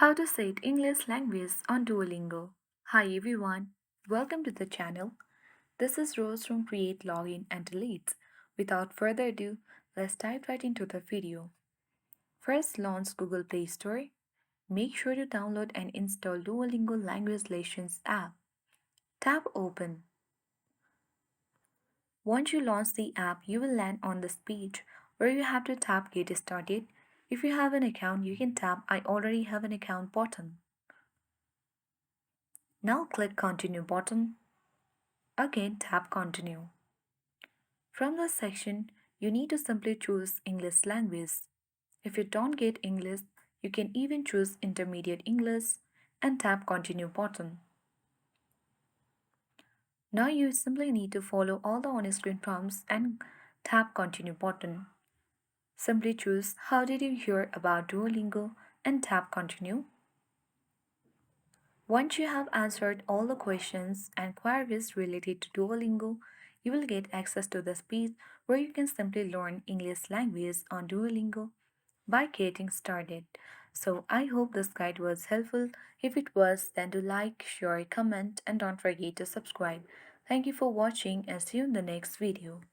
How to say it English language on Duolingo. Hi everyone, welcome to the channel. This is Rose from Create Login and Delete. Without further ado, let's dive right into the video. First, launch Google Play Store. Make sure to download and install Duolingo Language Lessons app. Tap Open. Once you launch the app, you will land on this page where you have to tap Get Started. If you have an account, you can tap I already have an account button. Now click Continue button. Again, tap Continue. From this section, you need to simply choose English language. If you don't get English, you can even choose Intermediate English and tap Continue button. Now you simply need to follow all the on-screen prompts and tap Continue button. Simply choose How did you hear about Duolingo and tap Continue. Once you have answered all the questions and queries related to Duolingo, you will get access to this page where you can simply learn English language on Duolingo by getting started. So I hope this guide was helpful. If it was, then do like, share, comment and don't forget to subscribe. Thank you for watching and see you in the next video.